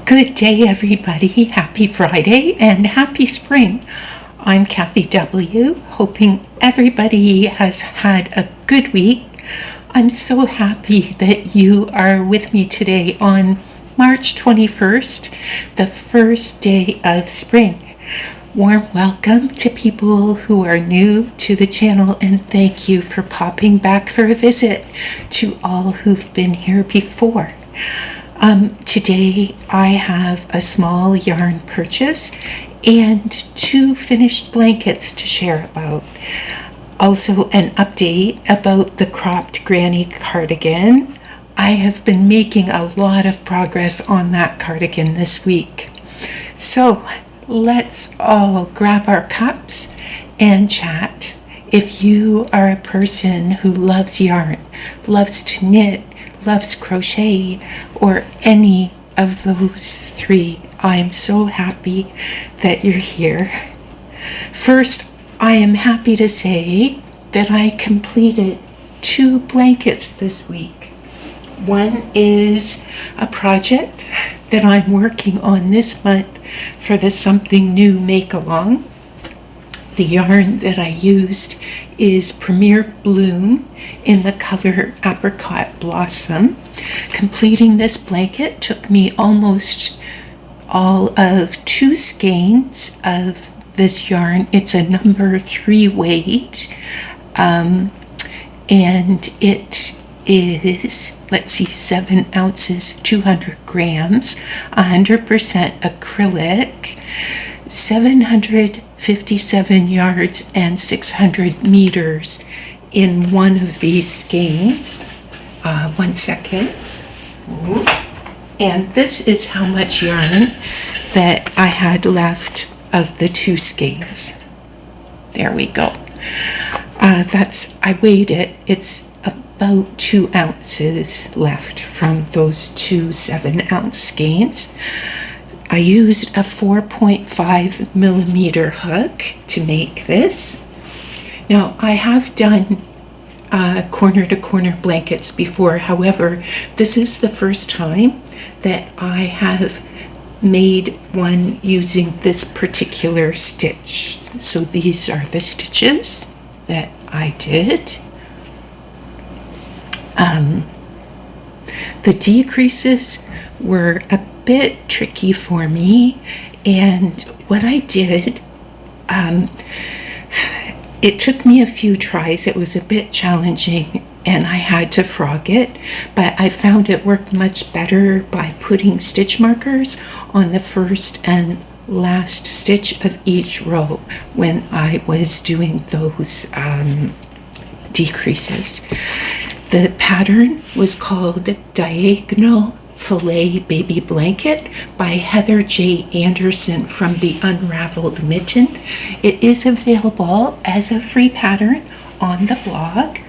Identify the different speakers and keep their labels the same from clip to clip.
Speaker 1: Good day, everybody. Happy Friday and happy spring. I'm Kathy W., hoping everybody has had a good week. I'm so happy that you are with me today on March 21st, the first day of spring. Warm welcome to people who are new to the channel, and thank you for popping back for a visit to all who've been here before. Today I have a small yarn purchase and 2 finished blankets to share about. Also an update about the cropped granny cardigan. I have been making a lot of progress on that cardigan this week. So let's all grab our cups and chat. If you are a person who loves yarn, loves to knit, loves crochet, or any of those 3, I am so happy that you're here. First, I am happy to say that I completed 2 blankets this week. One is a project that I'm working on this month for the Something New Make-Along. The yarn that I used is Premier Bloom in the color Apricot Blossom. Completing this blanket took me almost all of 2 skeins of this yarn. It's a number 3 weight, and it is, 7 ounces, 200 grams, 100% acrylic, 757 yards and 600 meters in one of these skeins. 1 second. And this is how much yarn that I had left of the 2 skeins. There we go. I weighed it. It's about 2 ounces left from those 2 7-ounce skeins. I used a 4.5 millimeter hook to make this. Now, I have done corner-to-corner blankets before. However, this is the first time that I have made one using this particular stitch. So these are the stitches that I did. The decreases were a bit tricky for me, and what I did, it took me a few tries. It was a bit challenging and I had to frog it, but I found it worked much better by putting stitch markers on the first and last stitch of each row when I was doing those decreases. The pattern was called Diagonal Filet Baby Blanket by Heather J. Anderson from the Unraveled Mitten. It is available as a free pattern on the blog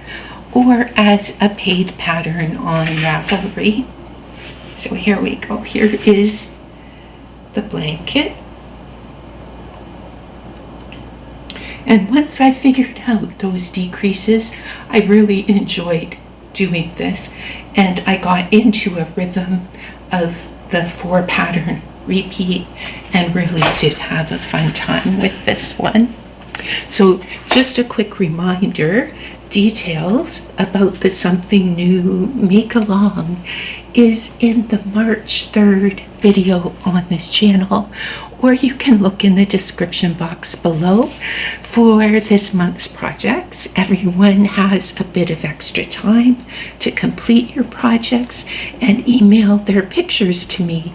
Speaker 1: or as a paid pattern on Ravelry. So here we go. Here is the blanket. And once I figured out those decreases, I really enjoyed doing this, and I got into a rhythm of the 4 pattern repeat and really did have a fun time with this one. So just a quick reminder, details about the Something New Make-Along is in the March 3rd video on this channel, or you can look in the description box below for this month's projects. Everyone has a bit of extra time to complete your projects and email their pictures to me.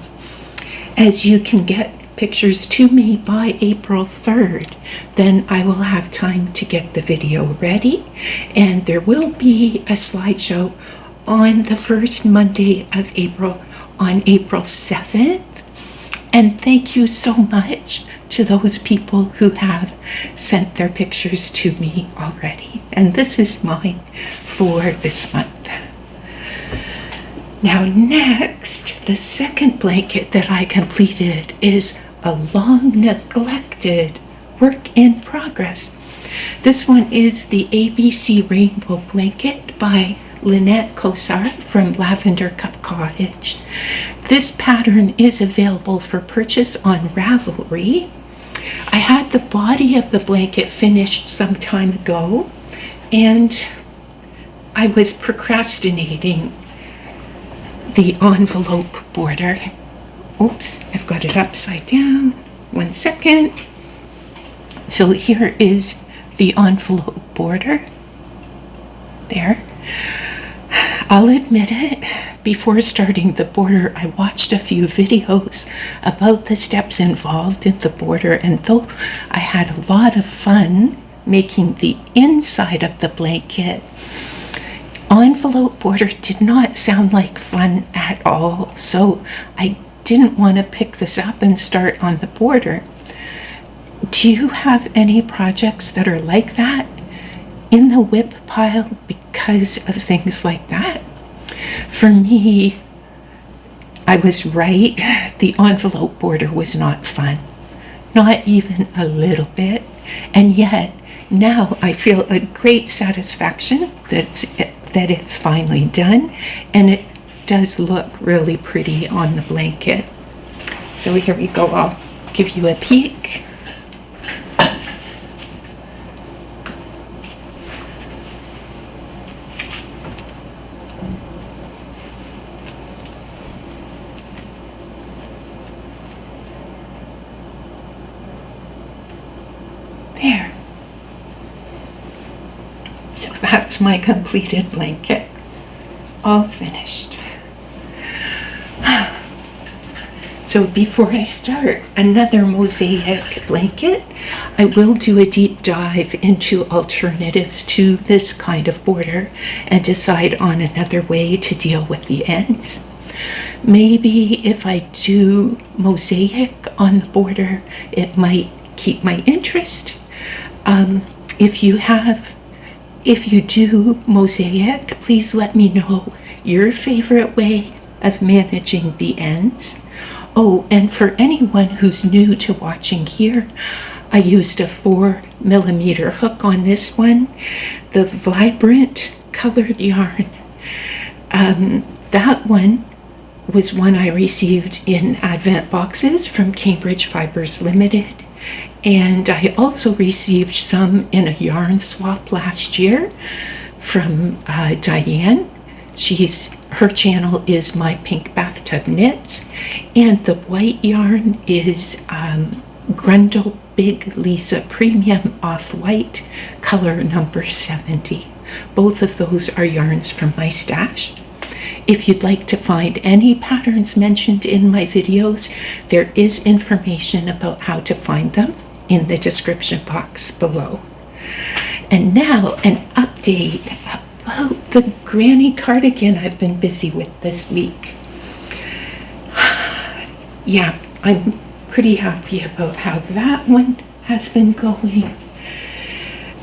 Speaker 1: As you can get pictures to me by April 3rd, then I will have time to get the video ready, and there will be a slideshow on the first Monday of April on April 7th. And thank you so much to those people who have sent their pictures to me already. And this is mine for this month. Now next, the second blanket that I completed is a long neglected work in progress. This one is the ABC Rainbow Blanket by Lynette Kosar from Lavender Cup Cottage. This pattern is available for purchase on Ravelry. I had the body of the blanket finished some time ago, and I was procrastinating the envelope border. Oops, I've got it upside down. 1 second. So here is the envelope border. There. I'll admit it, before starting the border, I watched a few videos about the steps involved in the border, and though I had a lot of fun making the inside of the blanket, envelope border did not sound like fun at all, so I didn't want to pick this up and start on the border. Do you have any projects that are like that in the whip pile because of things like that? For me, I was right. The envelope border was not fun, not even a little bit, and yet now I feel a great satisfaction that it's finally done, and it does look really pretty on the blanket. So here we go. I'll give you a peek. There. So that's my completed blanket, all finished. So before I start another mosaic blanket, I will do a deep dive into alternatives to this kind of border and decide on another way to deal with the ends. Maybe if I do mosaic on the border, it might keep my interest. If you do mosaic, please let me know your favorite way of managing the ends. Oh, and for anyone who's new to watching here, I used a 4mm hook on this one, the vibrant colored yarn. That one was one I received in Advent boxes from Cambridge Fibers Limited. And I also received some in a yarn swap last year from Diane. Her channel is My Pink Bathtub Knits, and the white yarn is Grundle Big Lisa Premium Off-White, color number 70. Both of those are yarns from my stash. If you'd like to find any patterns mentioned in my videos, there is information about how to find them in the description box below. And now an update about the granny cardigan I've been busy with this week. Yeah, I'm pretty happy about how that one has been going.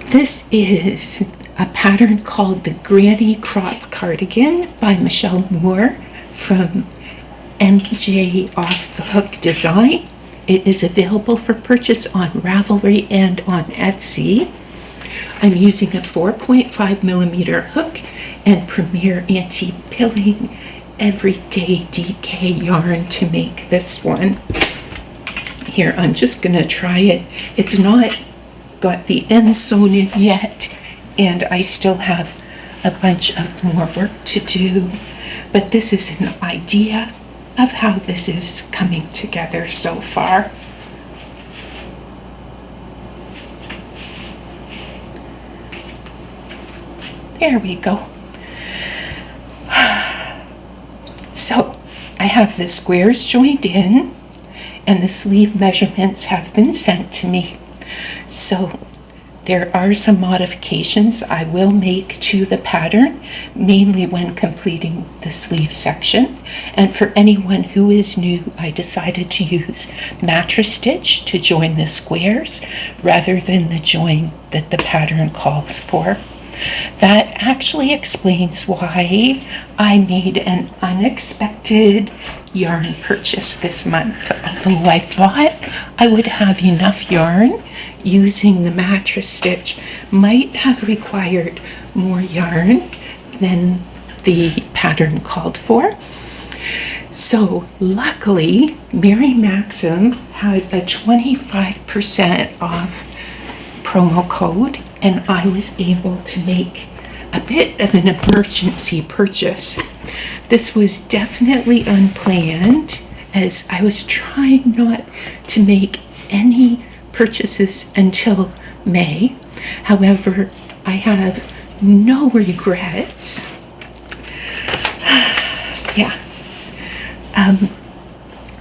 Speaker 1: This is a pattern called the Granny Crop Cardigan by Michelle Moore from MJ Off the Hook Design. It is available for purchase on Ravelry and on Etsy. I'm using a 4.5mm hook and Premier Anti-Pilling Everyday DK yarn to make this one. Here, I'm just going to try it. It's not got the ends sewn in yet, and I still have a bunch of more work to do, but this is an idea of how this is coming together so far. There we go. So I have the squares joined in, and the sleeve measurements have been sent to me. So there are some modifications I will make to the pattern, mainly when completing the sleeve section. And for anyone who is new, I decided to use mattress stitch to join the squares rather than the join that the pattern calls for. That actually explains why I made an unexpected yarn purchase this month. Although I thought I would have enough yarn, using the mattress stitch might have required more yarn than the pattern called for. So luckily, Mary Maxim had a 25% off promo code, and I was able to make a bit of an emergency purchase. This was definitely unplanned, as I was trying not to make any purchases until May. However, I have no regrets. Yeah.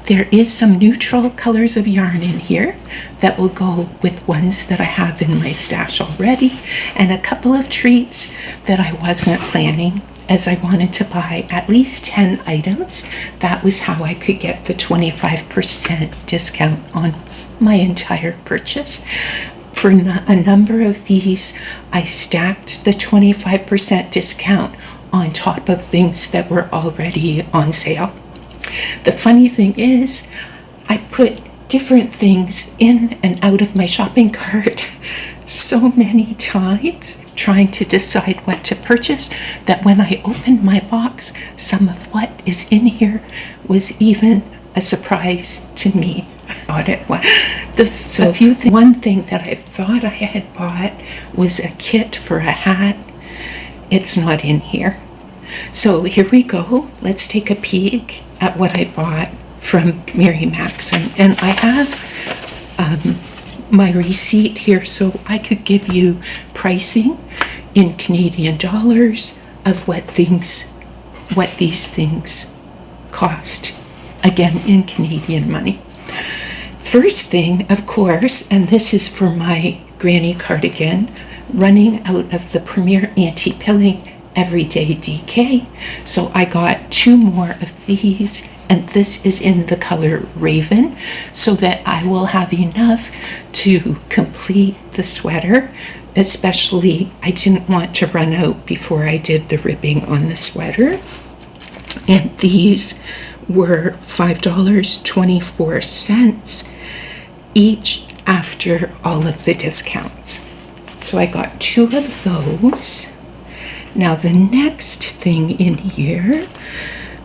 Speaker 1: There is some neutral colors of yarn in here that will go with ones that I have in my stash already, and a couple of treats that I wasn't planning, as I wanted to buy at least 10 items. That was how I could get the 25% discount on my entire purchase. For a number of these, I stacked the 25% discount on top of things that were already on sale. The funny thing is, I put different things in and out of my shopping cart so many times trying to decide what to purchase that when I opened my box, some of what is in here was even a surprise to me. I thought it was. One thing that I thought I had bought was a kit for a hat. It's not in here. So here we go. Let's take a peek at what I bought from Mary Maxim. And I have my receipt here so I could give you pricing in Canadian dollars of what these things cost. Again, in Canadian money. First thing, of course, and this is for my granny cardigan, running out of the Premier Anti-Pilling Everyday DK. So I got 2 more of these, and this is in the color Raven, so that I will have enough to complete the sweater. Especially, I didn't want to run out before I did the ribbing on the sweater. And these were $5.24 each after all of the discounts. So I got 2 of those. Now the next thing in here,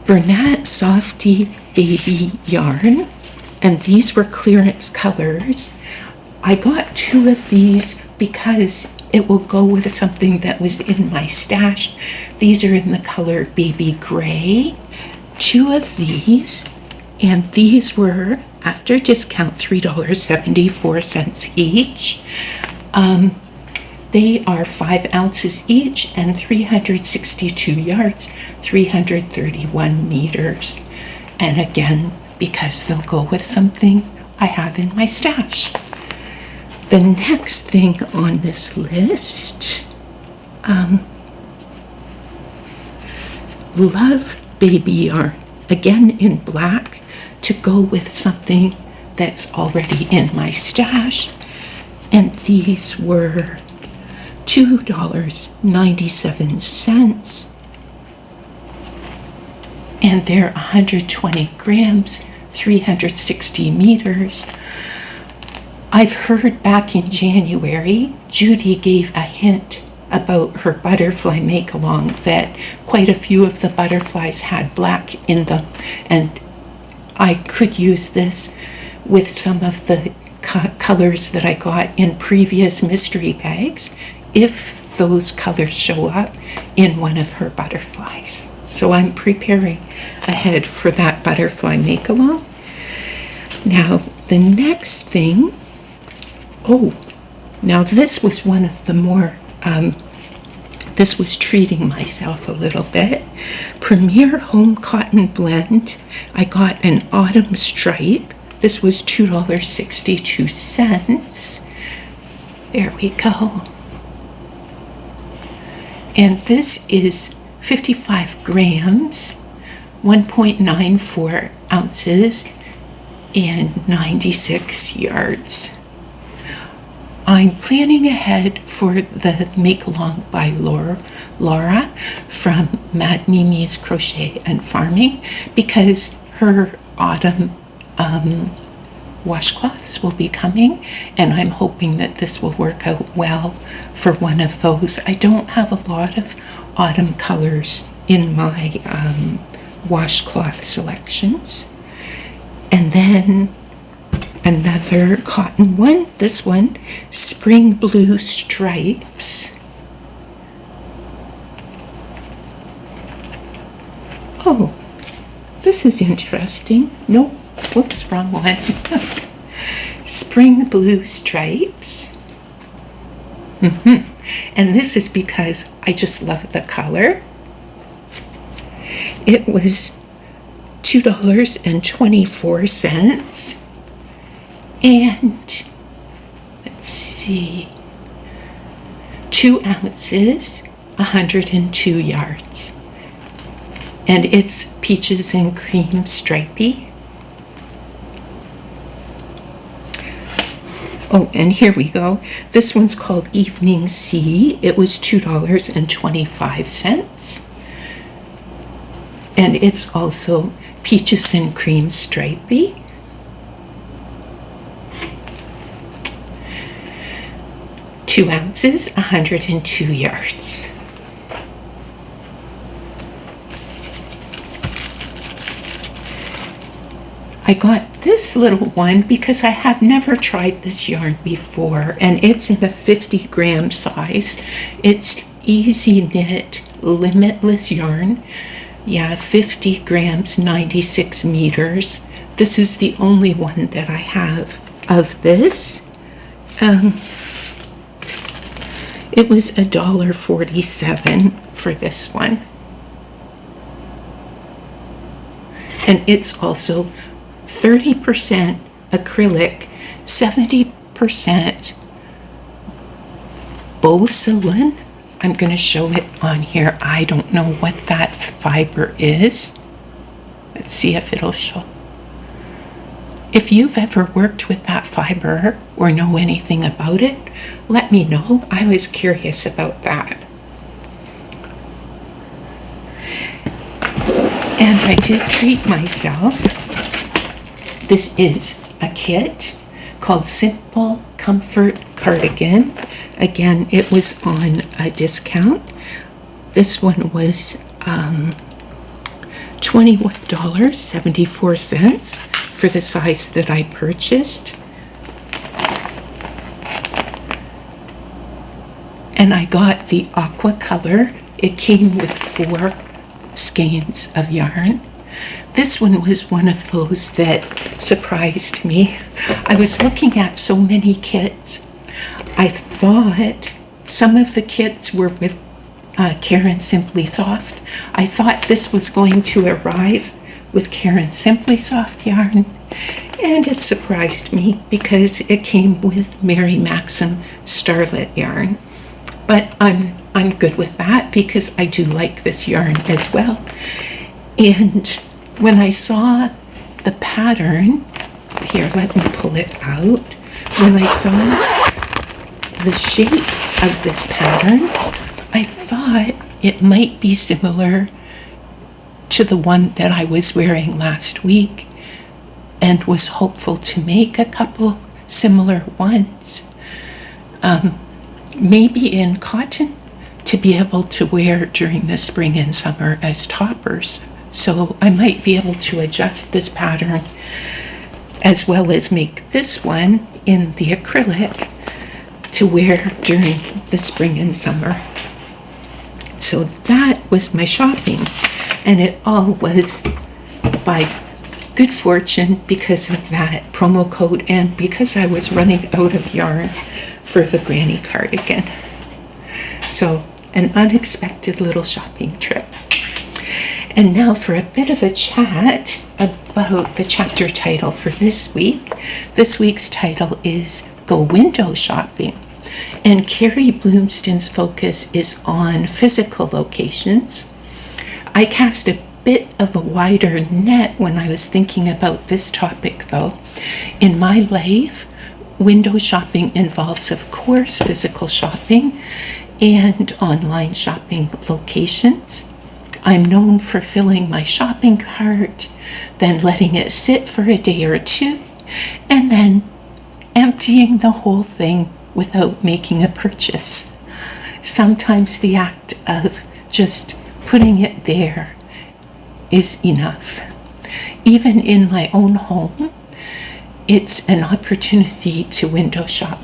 Speaker 1: Bernat Softy Baby Yarn, and these were clearance colors. I got 2 of these because it will go with something that was in my stash. These are in the color Baby Gray. 2 of these, and these were, after discount, $3.74 each. They are 5 ounces each and 362 yards, 331 meters. And again, because they'll go with something I have in my stash. The next thing on this list, Love Baby Yarn, again in black, to go with something that's already in my stash. And these were $2.97, and they're 120 grams, 360 meters. I've heard back in January, Judy gave a hint about her butterfly make-along that quite a few of the butterflies had black in them, and I could use this with some of the colors that I got in previous mystery bags if those colors show up in one of her butterflies. So I'm preparing ahead for that butterfly make-along. Now the next thing, now this was one of the more, this was treating myself a little bit. Premier Home Cotton Blend. I got an autumn stripe. This was $2.62. There we go. And this is 55 grams, 1.94 ounces, and 96 yards. I'm planning ahead for the make-along by Laura from Mad Mimi's Crochet and Farming, because her autumn washcloths will be coming, and I'm hoping that this will work out well for one of those. I don't have a lot of autumn colors in my washcloth selections. And then another cotton one, this one, Spring Blue Stripes. Oh, this is interesting. Nope, whoops, wrong one. Spring Blue Stripes. And this is because I just love the color. It was $2.24. And let's see, 2 ounces, 102 yards. And it's peaches and cream stripey. Oh, and here we go. This one's called Evening Sea. It was $2.25. And it's also peaches and cream stripey. Two ounces, 102 yards. I got this little one because I have never tried this yarn before, and it's in a 50-gram size. It's Easy Knit Limitless yarn. Yeah, 50 grams, 96 meters. This is the only one that I have of this. It was $1.47 for this one. And it's also 30% acrylic, 70% Bocilin. I'm going to show it on here. I don't know what that fiber is. Let's see if it'll show. If you've ever worked with that fiber or know anything about it, let me know. I was curious about that. And I did treat myself. This is a kit called Simple Comfort Cardigan. Again, it was on a discount. This one was $21.74 for the size that I purchased. And I got the aqua color. It came with 4 skeins of yarn. This one was one of those that surprised me. I was looking at so many kits. I thought some of the kits were with Caron Simply Soft. I thought this was going to arrive with Caron Simply Soft yarn, and it surprised me because it came with Mary Maxim Starlet yarn. But I'm good with that because I do like this yarn as well. And when I saw the pattern, here, let me pull it out. When I saw the shape of this pattern, I thought it might be similar to the one that I was wearing last week, and was hopeful to make a couple similar ones. Maybe in cotton to be able to wear during the spring and summer as toppers. So I might be able to adjust this pattern as well as make this one in the acrylic to wear during the spring and summer. So that was my shopping, and it all was by good fortune because of that promo code and because I was running out of yarn for the granny cardigan. So an unexpected little shopping trip. And now for a bit of a chat about the chapter title for this week. This week's title is Go Window Shopping. And Carrie Bloomston's focus is on physical locations. I cast a bit of a wider net when I was thinking about this topic, though. In my life, window shopping involves, of course, physical shopping and online shopping locations. I'm known for filling my shopping cart, then letting it sit for a day or two, and then emptying the whole thing without making a purchase. Sometimes the act of just putting it there is enough. Even in my own home, it's an opportunity to window shop.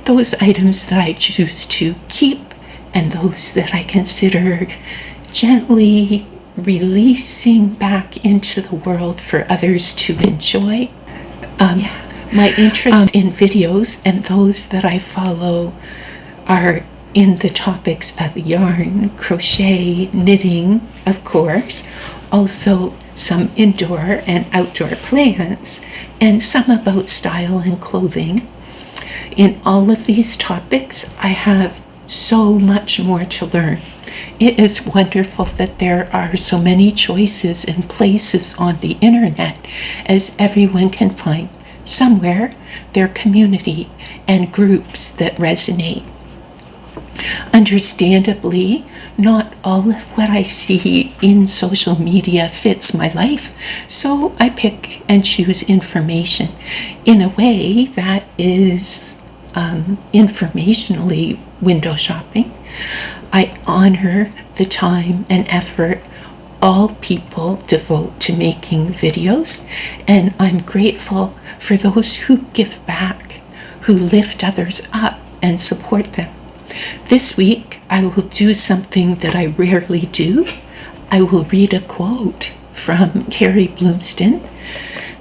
Speaker 1: Those items that I choose to keep and those that I consider gently releasing back into the world for others to enjoy. My interest in videos and those that I follow are in the topics of yarn, crochet, knitting, of course, also some indoor and outdoor plants, and some about style and clothing. In all of these topics, I have so much more to learn. It is wonderful that there are so many choices and places on the internet, as everyone can find somewhere their community and groups that resonate. Understandably, not all of what I see in social media fits my life, so I pick and choose information in a way that is informationally window shopping. I honor the time and effort all people devote to making videos, and I'm grateful for those who give back, who lift others up and support them. This week, I will do something that I rarely do. I will read a quote from Carrie Bloomston.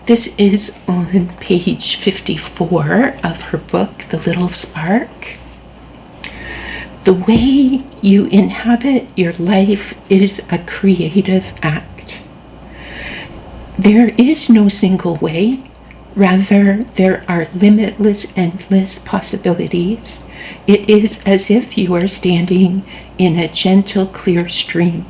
Speaker 1: This is on page 54 of her book, The Little Spark. The way you inhabit your life is a creative act. There is no single way. Rather, there are limitless, endless possibilities. It is as if you are standing in a gentle, clear stream.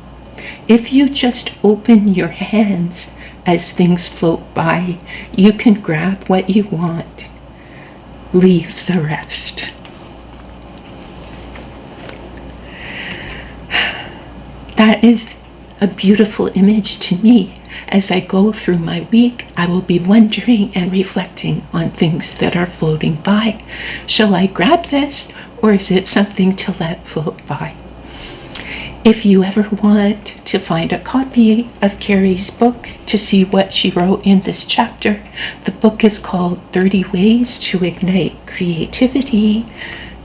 Speaker 1: If you just open your hands as things float by, you can grab what you want. Leave the rest. That is a beautiful image to me. As I go through my week, I will be wondering and reflecting on things that are floating by. Shall I grab this, or is it something to let float by? If you ever want to find a copy of Carrie's book to see what she wrote in this chapter, the book is called 30 Ways to Ignite Creativity,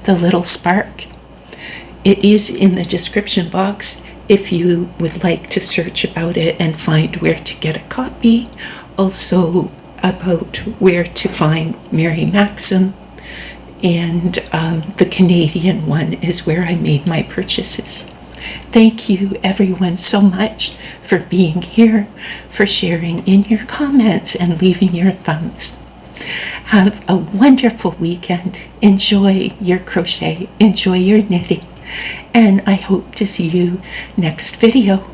Speaker 1: The Little Spark. It is in the description box if you would like to search about it and find where to get a copy. Also about where to find Mary Maxim, and the Canadian one is where I made my purchases. Thank you everyone so much for being here, for sharing in your comments and leaving your thumbs. Have a wonderful weekend. Enjoy your crochet, enjoy your knitting, and I hope to see you next video.